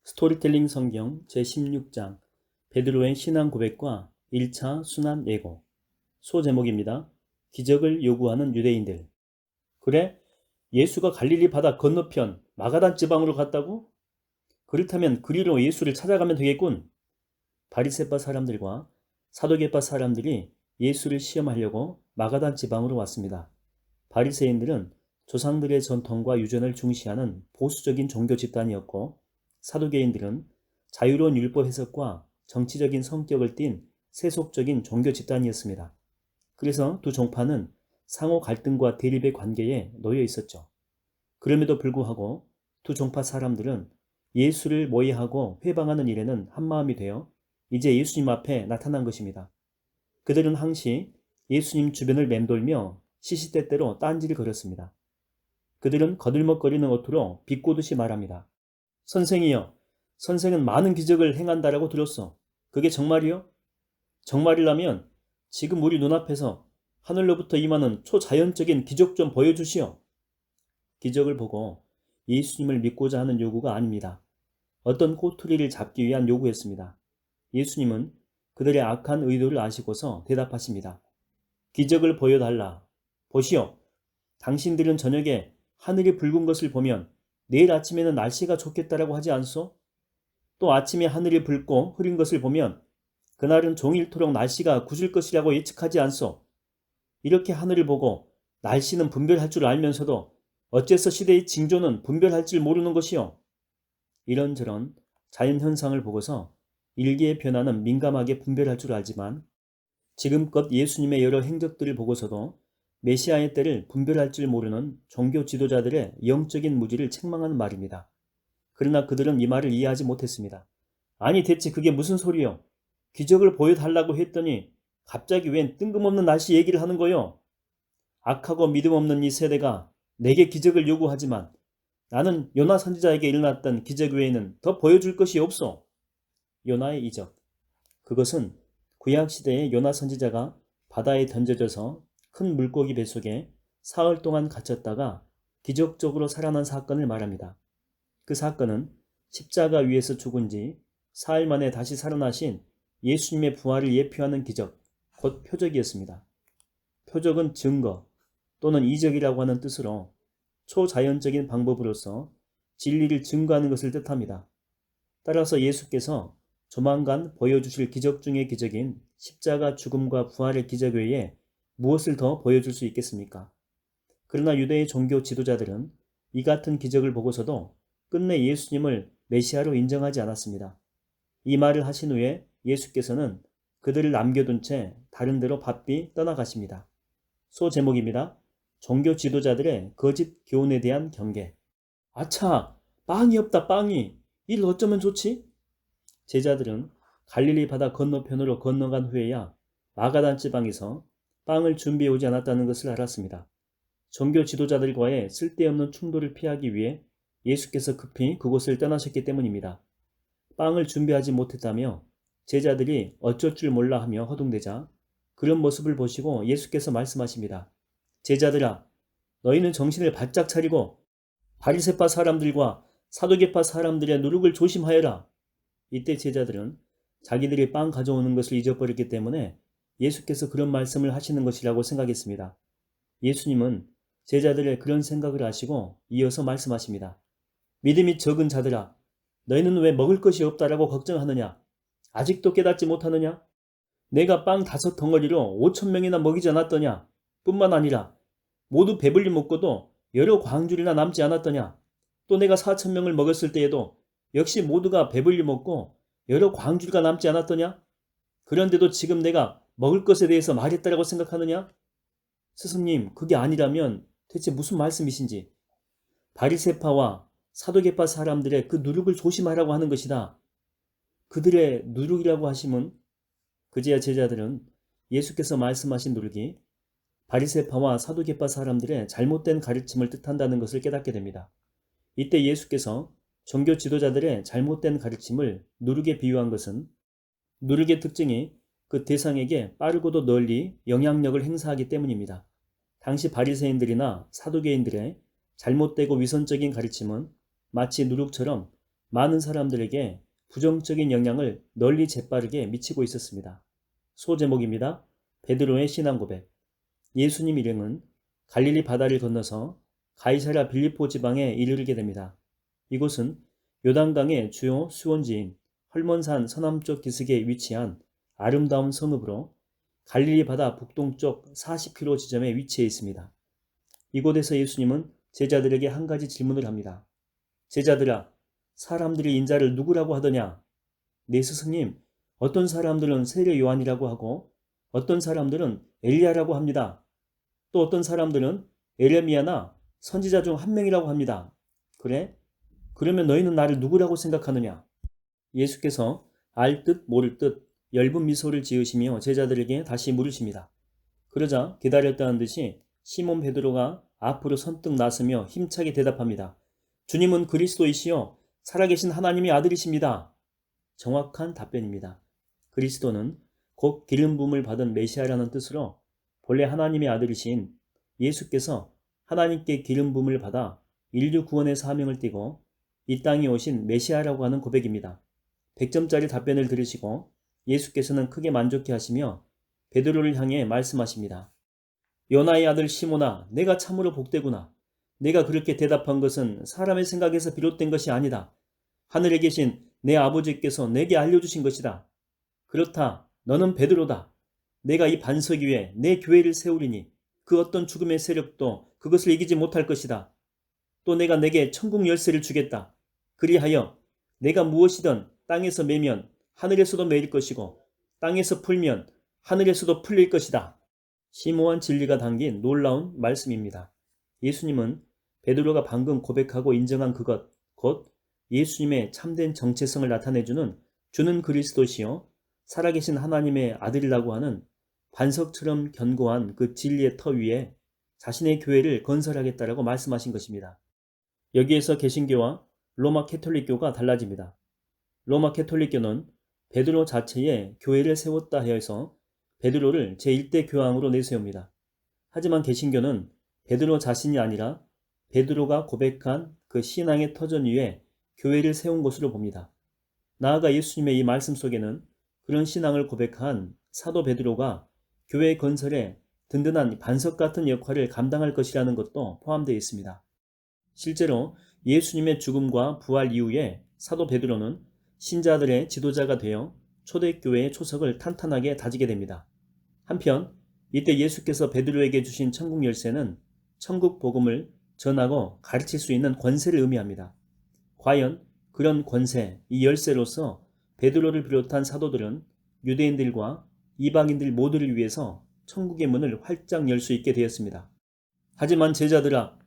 스토리텔링 성경 제16장 베드로의 신앙 고백과 1차 순환 예고. 소제목입니다. 기적을 요구하는 유대인들. 그래? 예수가 갈릴리 바다 건너편 마가단 지방으로 갔다고? 그렇다면 그리로 예수를 찾아가면 되겠군. 바리새파 사람들과 사두개파 사람들이 예수를 시험하려고 마가단 지방으로 왔습니다. 바리새인들은 조상들의 전통과 유전을 중시하는 보수적인 종교 집단이었고, 사두개인들은 자유로운 율법 해석과 정치적인 성격을 띤 세속적인 종교 집단이었습니다. 그래서 두 종파는 상호 갈등과 대립의 관계에 놓여 있었죠. 그럼에도 불구하고 두 종파 사람들은 예수를 모해하고 회방하는 일에는 한마음이 되어 이제 예수님 앞에 나타난 것입니다. 그들은 항시 예수님 주변을 맴돌며 시시때때로 딴지를 걸었습니다. 그들은 거들먹거리는 어투로 비꼬듯이 말합니다. 선생이여, 선생은 많은 기적을 행한다라고 들었어. 그게 정말이요? 정말이라면 지금 우리 눈앞에서 하늘로부터 임하는 초자연적인 기적 좀 보여주시오. 기적을 보고 예수님을 믿고자 하는 요구가 아닙니다. 어떤 꼬투리를 잡기 위한 요구였습니다. 예수님은 그들의 악한 의도를 아시고서 대답하십니다. 기적을 보여달라. 보시오. 당신들은 저녁에 하늘이 붉은 것을 보면 내일 아침에는 날씨가 좋겠다라고 하지 않소? 또 아침에 하늘이 붉고 흐린 것을 보면 그날은 종일토록 날씨가 굳을 것이라고 예측하지 않소? 이렇게 하늘을 보고 날씨는 분별할 줄 알면서도 어째서 시대의 징조는 분별할 줄 모르는 것이요? 이런저런 자연현상을 보고서 일개의 변화는 민감하게 분별할 줄 알지만 지금껏 예수님의 여러 행적들을 보고서도 메시아의 때를 분별할 줄 모르는 종교 지도자들의 영적인 무지를 책망하는 말입니다. 그러나 그들은 이 말을 이해하지 못했습니다. 아니 대체 그게 무슨 소리요? 기적을 보여달라고 했더니 갑자기 웬 뜬금없는 날씨 얘기를 하는 거요? 악하고 믿음 없는 이 세대가 내게 기적을 요구하지만 나는 요나 선지자에게 일어났던 기적 외에는 더 보여줄 것이 없소. 요나의 이적. 그것은 구약시대의 요나 선지자가 바다에 던져져서 큰 물고기 뱃속에 사흘 동안 갇혔다가 기적적으로 살아난 사건을 말합니다. 그 사건은 십자가 위에서 죽은 지 사흘 만에 다시 살아나신 예수님의 부활을 예표하는 기적, 곧 표적이었습니다. 표적은 증거 또는 이적이라고 하는 뜻으로 초자연적인 방법으로서 진리를 증거하는 것을 뜻합니다. 따라서 예수께서 조만간 보여주실 기적 중의 기적인 십자가 죽음과 부활의 기적 외에 무엇을 더 보여줄 수 있겠습니까? 그러나 유대의 종교 지도자들은 이 같은 기적을 보고서도 끝내 예수님을 메시아로 인정하지 않았습니다. 이 말을 하신 후에 예수께서는 그들을 남겨둔 채 다른 데로 바삐 떠나가십니다. 소제목입니다. 종교 지도자들의 거짓 교훈에 대한 경계. 아차! 빵이 없다 빵이! 일 어쩌면 좋지? 제자들은 갈릴리 바다 건너편으로 건너간 후에야 마가단 지방에서 빵을 준비해 오지 않았다는 것을 알았습니다. 종교 지도자들과의 쓸데없는 충돌을 피하기 위해 예수께서 급히 그곳을 떠나셨기 때문입니다. 빵을 준비하지 못했다며 제자들이 어쩔 줄 몰라 하며 허둥대자 그런 모습을 보시고 예수께서 말씀하십니다. 제자들아, 너희는 정신을 바짝 차리고 바리새파 사람들과 사두개파 사람들의 누룩을 조심하여라. 이때 제자들은 자기들이 빵 가져오는 것을 잊어버렸기 때문에 예수께서 그런 말씀을 하시는 것이라고 생각했습니다. 예수님은 제자들의 그런 생각을 아시고 이어서 말씀하십니다. 믿음이 적은 자들아, 너희는 왜 먹을 것이 없다라고 걱정하느냐? 아직도 깨닫지 못하느냐? 내가 빵 5덩어리로 5,000명이나 먹이지 않았더냐? 뿐만 아니라 모두 배불리 먹고도 여러 광줄이나 남지 않았더냐? 또 내가 4,000명을 먹였을 때에도 역시 모두가 배불리 먹고 여러 광줄가 남지 않았더냐? 그런데도 지금 내가 먹을 것에 대해서 말했다라고 생각하느냐? 스승님, 그게 아니라면 대체 무슨 말씀이신지. 바리새파와 사두개파 사람들의 그 누룩을 조심하라고 하는 것이다. 그들의 누룩이라고 하심은 그제야 제자들은 예수께서 말씀하신 누룩이 바리새파와 사두개파 사람들의 잘못된 가르침을 뜻한다는 것을 깨닫게 됩니다. 이때 예수께서 종교 지도자들의 잘못된 가르침을 누룩에 비유한 것은 누룩의 특징이 그 대상에게 빠르고도 널리 영향력을 행사하기 때문입니다. 당시 바리새인들이나 사두개인들의 잘못되고 위선적인 가르침은 마치 누룩처럼 많은 사람들에게 부정적인 영향을 널리 재빠르게 미치고 있었습니다. 소제목입니다. 베드로의 신앙 고백. 예수님 일행은 갈릴리 바다를 건너서 가이사랴 빌립보 지방에 이르게 됩니다. 이곳은 요단강의 주요 수원지인 헐몬산 서남쪽 기슭에 위치한 아름다운 성읍으로 갈릴리 바다 북동쪽 40km 지점에 위치해 있습니다. 이곳에서 예수님은 제자들에게 한 가지 질문을 합니다. 제자들아, 사람들이 인자를 누구라고 하더냐? 네 스승님, 어떤 사람들은 세례 요한이라고 하고 어떤 사람들은 엘리야라고 합니다. 또 어떤 사람들은 에레미야나 선지자 중 한 명이라고 합니다. 그래? 그러면 너희는 나를 누구라고 생각하느냐? 예수께서 알 듯 모를 듯 엷은 미소를 지으시며 제자들에게 다시 물으십니다. 그러자 기다렸다는 듯이 시몬 베드로가 앞으로 선뜻 나서며 힘차게 대답합니다. 주님은 그리스도이시요 살아계신 하나님의 아들이십니다. 정확한 답변입니다. 그리스도는 곧 기름 부음을 받은 메시아라는 뜻으로 본래 하나님의 아들이신 예수께서 하나님께 기름 부음을 받아 인류 구원의 사명을 띠고 이 땅에 오신 메시아라고 하는 고백입니다. 100점짜리 답변을 들으시고 예수께서는 크게 만족해 하시며 베드로를 향해 말씀하십니다. 요나의 아들 시몬아, 내가 참으로 복되구나. 내가 그렇게 대답한 것은 사람의 생각에서 비롯된 것이 아니다. 하늘에 계신 내 아버지께서 내게 알려주신 것이다. 그렇다. 너는 베드로다. 내가 이 반석 위에 내 교회를 세우리니 그 어떤 죽음의 세력도 그것을 이기지 못할 것이다. 또 내가 내게 천국 열쇠를 주겠다. 그리하여 내가 무엇이든 땅에서 매면 하늘에서도 매일 것이고 땅에서 풀면 하늘에서도 풀릴 것이다. 심오한 진리가 담긴 놀라운 말씀입니다. 예수님은 베드로가 방금 고백하고 인정한 그것, 곧 예수님의 참된 정체성을 나타내주는 주는 그리스도시요 살아계신 하나님의 아들이라고 하는 반석처럼 견고한 그 진리의 터 위에 자신의 교회를 건설하겠다라고 말씀하신 것입니다. 여기에서 개신교와 로마 캐톨릭교가 달라집니다. 로마 캐톨릭교는 베드로 자체에 교회를 세웠다 해서 베드로를 제1대 교황으로 내세웁니다. 하지만 개신교는 베드로 자신이 아니라 베드로가 고백한 그 신앙의 터전 위에 교회를 세운 것으로 봅니다. 나아가 예수님의 이 말씀 속에는 그런 신앙을 고백한 사도 베드로가 교회 건설에 든든한 반석 같은 역할을 감당할 것이라는 것도 포함되어 있습니다. 실제로 예수님의 죽음과 부활 이후에 사도 베드로는 신자들의 지도자가 되어 초대교회의 초석을 탄탄하게 다지게 됩니다. 한편 이때 예수께서 베드로에게 주신 천국 열쇠는 천국 복음을 전하고 가르칠 수 있는 권세를 의미합니다. 과연 그런 권세, 이 열쇠로서 베드로를 비롯한 사도들은 유대인들과 이방인들 모두를 위해서 천국의 문을 활짝 열 수 있게 되었습니다. 하지만 제자들아,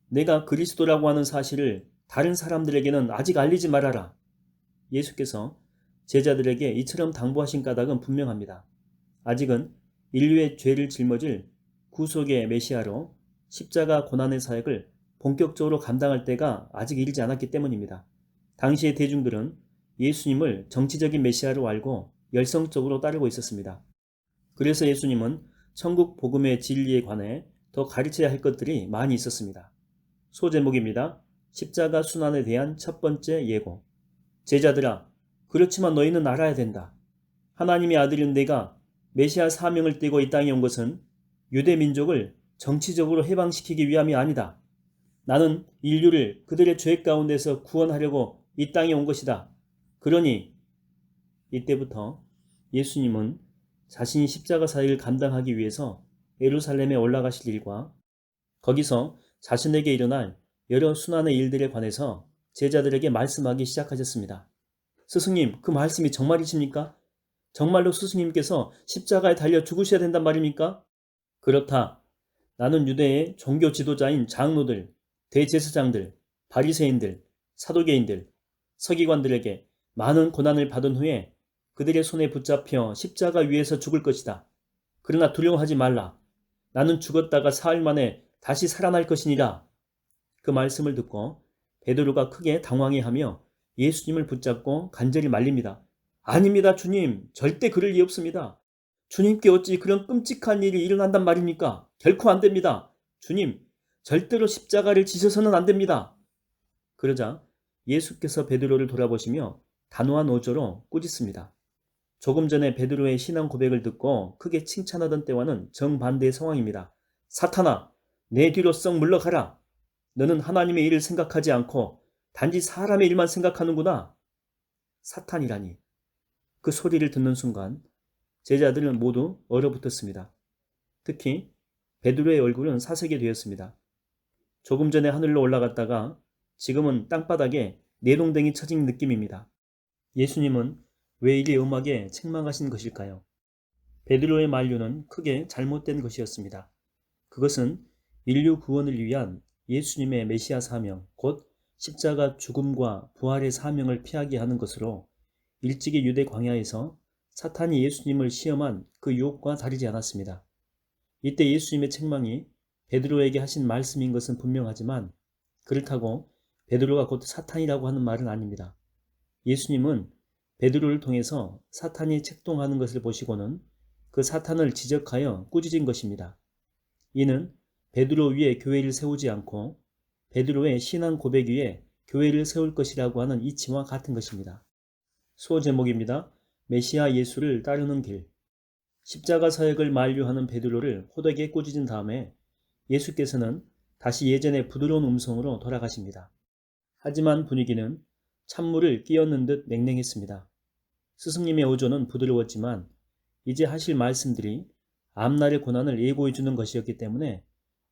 내가 그리스도라고 하는 사실을 다른 사람들에게는 아직 알리지 말아라. 예수께서 제자들에게 이처럼 당부하신 까닭은 분명합니다. 아직은 인류의 죄를 짊어질 구속의 메시아로 십자가 고난의 사역을 본격적으로 감당할 때가 아직 이르지 않았기 때문입니다. 당시의 대중들은 예수님을 정치적인 메시아로 알고 열성적으로 따르고 있었습니다. 그래서 예수님은 천국 복음의 진리에 관해 더 가르쳐야 할 것들이 많이 있었습니다. 소제목입니다. 십자가 순환에 대한 첫 번째 예고. 제자들아, 그렇지만 너희는 알아야 된다. 하나님의 아들인 내가 메시아 사명을 띠고 이 땅에 온 것은 유대 민족을 정치적으로 해방시키기 위함이 아니다. 나는 인류를 그들의 죄 가운데서 구원하려고 이 땅에 온 것이다. 그러니 이때부터 예수님은 자신이 십자가 사역을 감당하기 위해서 예루살렘에 올라가실 일과 거기서 자신에게 일어날 여러 순환의 일들에 관해서 제자들에게 말씀하기 시작하셨습니다. 스승님, 그 말씀이 정말이십니까? 정말로 스승님께서 십자가에 달려 죽으셔야 된단 말입니까? 그렇다. 나는 유대의 종교 지도자인 장로들, 대제사장들, 바리새인들, 사두개인들, 서기관들에게 많은 고난을 받은 후에 그들의 손에 붙잡혀 십자가 위에서 죽을 것이다. 그러나 두려워하지 말라. 나는 죽었다가 사흘 만에 다시 살아날 것이니라. 그 말씀을 듣고 베드로가 크게 당황해하며 예수님을 붙잡고 간절히 말립니다. 아닙니다, 주님. 절대 그럴 리 없습니다. 주님께 어찌 그런 끔찍한 일이 일어난단 말입니까? 결코 안 됩니다. 주님, 절대로 십자가를 지셔서는 안 됩니다. 그러자 예수께서 베드로를 돌아보시며 단호한 어조로 꾸짖습니다. 조금 전에 베드로의 신앙 고백을 듣고 크게 칭찬하던 때와는 정반대의 상황입니다. 사탄아, 내 뒤로 썩 물러가라. 너는 하나님의 일을 생각하지 않고 단지 사람의 일만 생각하는구나. 사탄이라니. 그 소리를 듣는 순간 제자들은 모두 얼어붙었습니다. 특히 베드로의 얼굴은 사색이 되었습니다. 조금 전에 하늘로 올라갔다가 지금은 땅바닥에 내동댕이 쳐진 느낌입니다. 예수님은 왜 이리 엄하게 책망하신 것일까요? 베드로의 만류는 크게 잘못된 것이었습니다. 그것은 인류 구원을 위한 예수님의 메시아 사명, 곧 십자가 죽음과 부활의 사명을 피하게 하는 것으로 일찍이 유대 광야에서 사탄이 예수님을 시험한 그 유혹과 다르지 않았습니다. 이때 예수님의 책망이 베드로에게 하신 말씀인 것은 분명하지만 그렇다고 베드로가 곧 사탄이라고 하는 말은 아닙니다. 예수님은 베드로를 통해서 사탄이 책동하는 것을 보시고는 그 사탄을 지적하여 꾸짖은 것입니다. 이는 베드로 위에 교회를 세우지 않고 베드로의 신앙 고백 위에 교회를 세울 것이라고 하는 이치와 같은 것입니다. 소제목입니다. 메시아 예수를 따르는 길. 십자가 사역을 만류하는 베드로를 호되게 꾸짖은 다음에 예수께서는 다시 예전의 부드러운 음성으로 돌아가십니다. 하지만 분위기는 찬물을 끼얹는 듯 냉랭했습니다. 스승님의 어조는 부드러웠지만 이제 하실 말씀들이 앞날의 고난을 예고해 주는 것이었기 때문에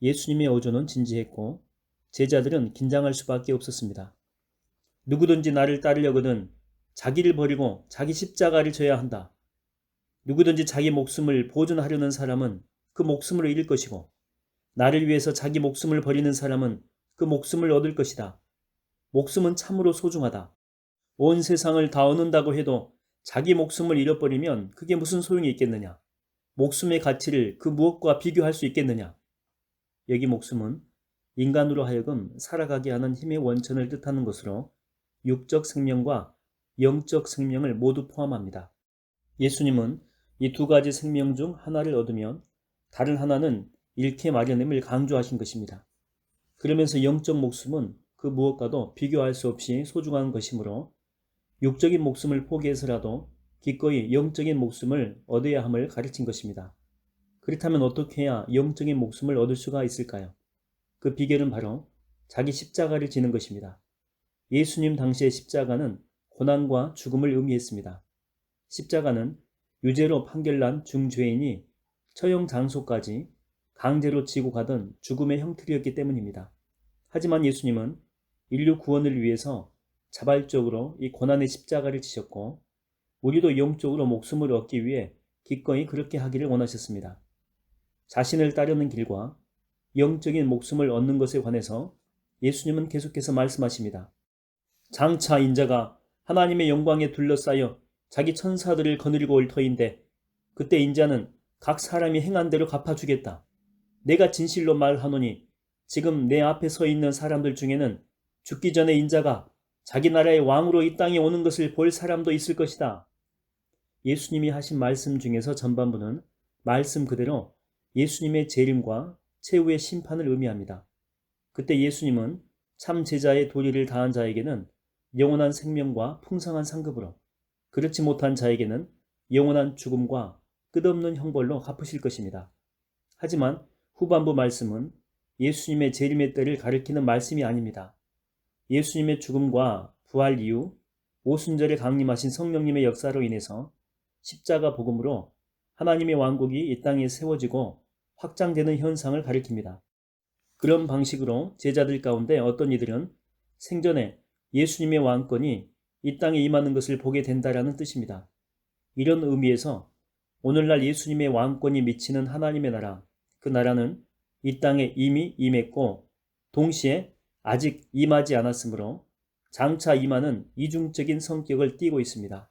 예수님의 어조는 진지했고 제자들은 긴장할 수밖에 없었습니다. 누구든지 나를 따르려거든 자기를 버리고 자기 십자가를 져야 한다. 누구든지 자기 목숨을 보존하려는 사람은 그 목숨을 잃을 것이고 나를 위해서 자기 목숨을 버리는 사람은 그 목숨을 얻을 것이다. 목숨은 참으로 소중하다. 온 세상을 다 얻는다고 해도 자기 목숨을 잃어버리면 그게 무슨 소용이 있겠느냐. 목숨의 가치를 그 무엇과 비교할 수 있겠느냐. 여기 목숨은 인간으로 하여금 살아가게 하는 힘의 원천을 뜻하는 것으로 육적 생명과 영적 생명을 모두 포함합니다. 예수님은 이 두 가지 생명 중 하나를 얻으면 다른 하나는 잃게 마련임을 강조하신 것입니다. 그러면서 영적 목숨은 그 무엇과도 비교할 수 없이 소중한 것이므로 육적인 목숨을 포기해서라도 기꺼이 영적인 목숨을 얻어야 함을 가르친 것입니다. 그렇다면 어떻게 해야 영적인 목숨을 얻을 수가 있을까요? 그 비결은 바로 자기 십자가를 지는 것입니다. 예수님 당시의 십자가는 고난과 죽음을 의미했습니다. 십자가는 유죄로 판결난 중죄인이 처형 장소까지 강제로 지고 가던 죽음의 형틀이었기 때문입니다. 하지만 예수님은 인류 구원을 위해서 자발적으로 이 고난의 십자가를 지셨고 우리도 영적으로 목숨을 얻기 위해 기꺼이 그렇게 하기를 원하셨습니다. 자신을 따르는 길과 영적인 목숨을 얻는 것에 관해서 예수님은 계속해서 말씀하십니다. 장차 인자가 하나님의 영광에 둘러싸여 자기 천사들을 거느리고 올 터인데 그때 인자는 각 사람이 행한 대로 갚아주겠다. 내가 진실로 말하노니 지금 내 앞에 서 있는 사람들 중에는 죽기 전에 인자가 자기 나라의 왕으로 이 땅에 오는 것을 볼 사람도 있을 것이다. 예수님이 하신 말씀 중에서 전반부는 말씀 그대로 예수님의 재림과 최후의 심판을 의미합니다. 그때 예수님은 참 제자의 도리를 다한 자에게는 영원한 생명과 풍성한 상급으로, 그렇지 못한 자에게는 영원한 죽음과 끝없는 형벌로 갚으실 것입니다. 하지만 후반부 말씀은 예수님의 재림의 때를 가리키는 말씀이 아닙니다. 예수님의 죽음과 부활 이후 오순절에 강림하신 성령님의 역사로 인해서 십자가 복음으로 하나님의 왕국이 이 땅에 세워지고 확장되는 현상을 가리킵니다. 그런 방식으로 제자들 가운데 어떤 이들은 생전에 예수님의 왕권이 이 땅에 임하는 것을 보게 된다라는 뜻입니다. 이런 의미에서 오늘날 예수님의 왕권이 미치는 하나님의 나라, 그 나라는 이 땅에 이미 임했고 동시에 아직 임하지 않았으므로 장차 임하는 이중적인 성격을 띠고 있습니다.